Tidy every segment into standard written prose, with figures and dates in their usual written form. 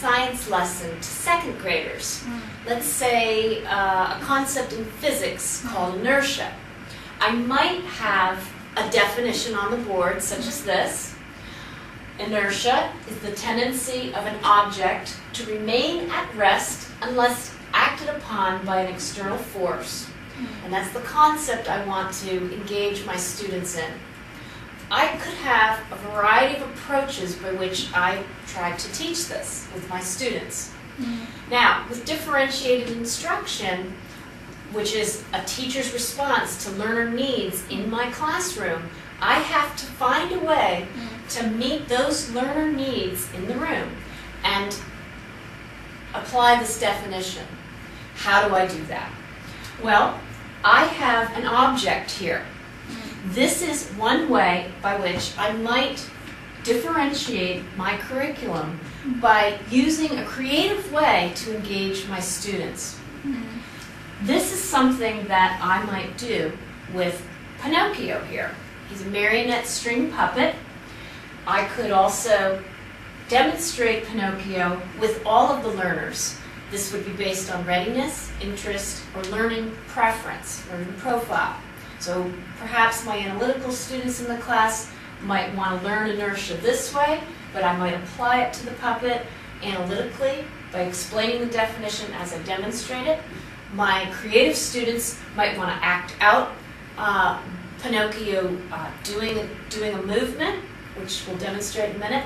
science lesson to second graders. Let's say a concept in physics called inertia. I might have a definition on the board, such as this. Inertia is the tendency of an object to remain at rest unless acted upon by an external force. And that's the concept I want to engage my students in. I could have a variety of approaches by which I tried to teach this with my students. Now, with differentiated instruction, which is a teacher's response to learner needs in my classroom, I have to find a way to meet those learner needs in the room and apply this definition. How do I do that? Well, I have an object here. This is one way by which I might differentiate my curriculum by using a creative way to engage my students. This is something that I might do with Pinocchio here. He's a marionette string puppet. I could also demonstrate Pinocchio with all of the learners. This would be based on readiness, interest, or learning preference, learning profile. So perhaps my analytical students in the class might want to learn inertia this way, but I might apply it to the puppet analytically by explaining the definition as I demonstrate it. My creative students might want to act out Pinocchio doing a movement, which we'll demonstrate in a minute.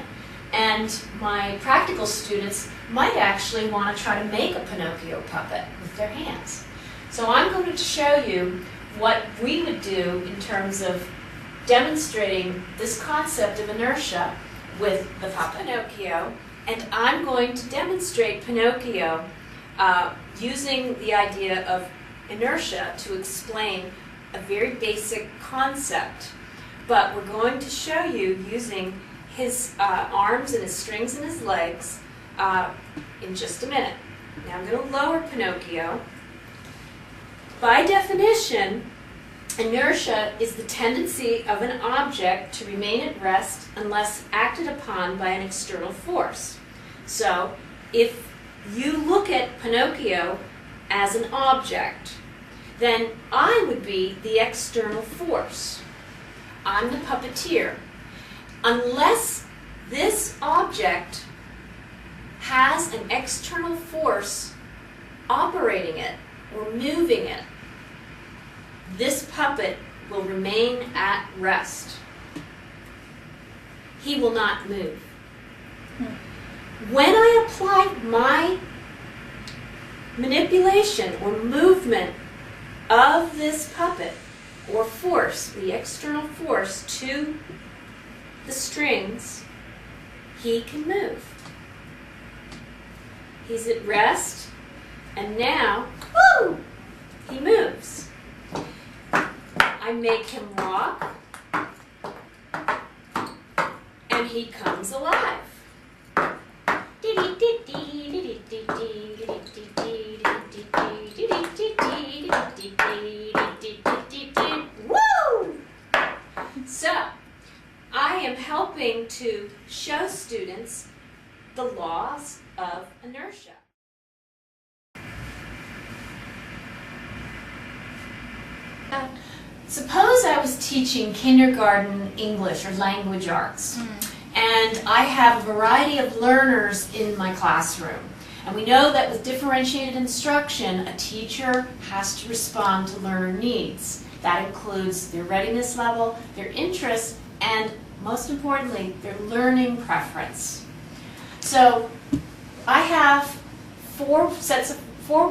And my practical students might actually want to try to make a Pinocchio puppet with their hands. So I'm going to show you what we would do in terms of demonstrating this concept of inertia with the puppet Pinocchio. And I'm going to demonstrate Pinocchio using the idea of inertia to explain a very basic concept. But we're going to show you using his arms and his strings and his legs in just a minute. Now I'm going to lower Pinocchio. By definition, inertia is the tendency of an object to remain at rest unless acted upon by an external force. So if you look at Pinocchio as an object, then I would be the external force. I'm the puppeteer. Unless this object has an external force operating it or moving it, this puppet will remain at rest. He will not move. When I apply my manipulation or movement of this puppet or force, the external force, to the strings, he can move. He's at rest, and now, woo, he moves. I make him rock, and he comes alive. Woo! So, I am helping to show students the laws of inertia. Suppose I was teaching kindergarten English or language arts, and I have a variety of learners in my classroom. And we know that with differentiated instruction, a teacher has to respond to learner needs. That includes their readiness level, their interest, and most importantly, their learning preference. So I have four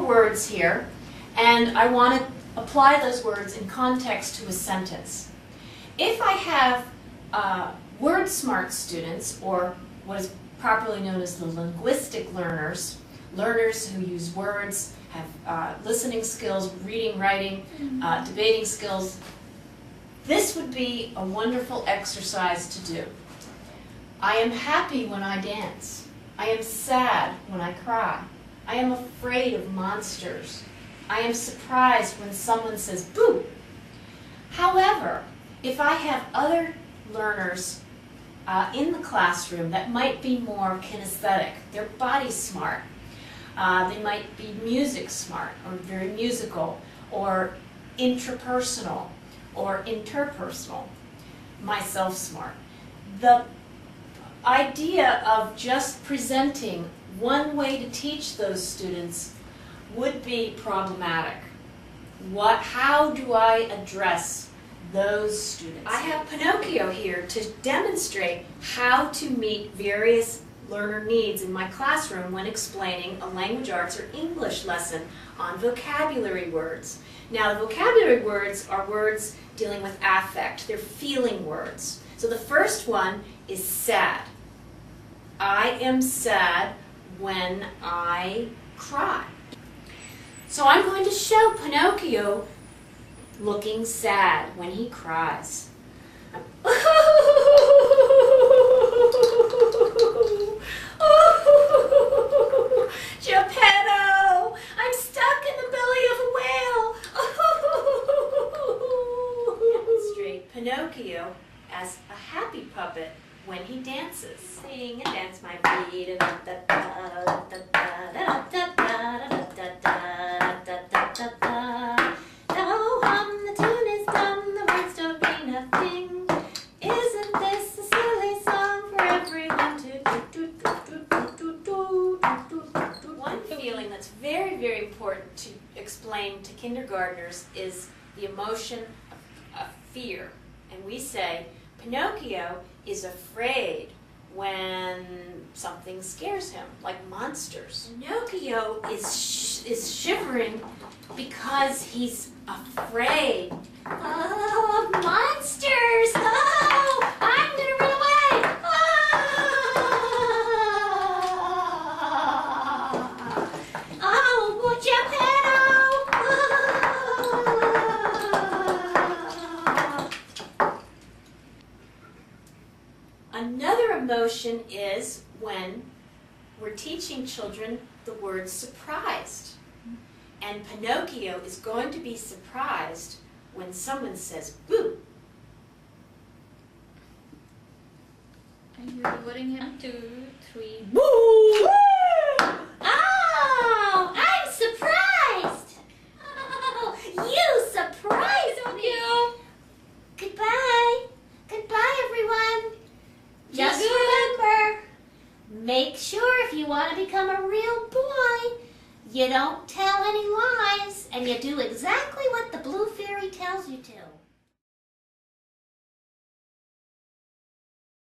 words here, and I want to apply those words in context to a sentence. If I have word smart students, or what is properly known as the linguistic learners, learners who use words, have listening skills, reading, writing, debating skills, this would be a wonderful exercise to do. I am happy when I dance. I am sad when I cry. I am afraid of monsters. I am surprised when someone says boo. However, if I have other learners in the classroom that might be more kinesthetic. They're body smart. They might be music smart, or very musical, or intrapersonal, or interpersonal, myself smart. The idea of just presenting one way to teach those students would be problematic. How do I address those students? I have Pinocchio here to demonstrate how to meet various learner needs in my classroom when explaining a language arts or English lesson on vocabulary words. Now, the vocabulary words are words dealing with affect. They're feeling words. So the first one is sad. I am sad when I cry. So I'm going to show Pinocchio looking sad when he cries. Geppetto, I'm stuck in the belly of a whale. Demonstrate Pinocchio as a happy puppet when he dances. Sing and dance my feet. Now the tune is done, the words don't mean nothing. Isn't this a silly song for everyone to do? One feeling that's very, very important to explain to kindergartners is the emotion of fear. And we say, Pinocchio is afraid when something scares him, like monsters. Pinocchio is shivering because he's afraid. Oh, monsters! Oh, I'm gonna run away! Oh, Geppetto! Another emotion is when we're teaching children the word surprised. And Pinocchio is going to be surprised when someone says boo. And you're rewarding him 2, 3. Boo! Oh, I'm surprised! Oh, you surprised me! Goodbye. Goodbye, everyone. Just remember, make sure if you want to become a real boy, you don't tell any lies, and you do exactly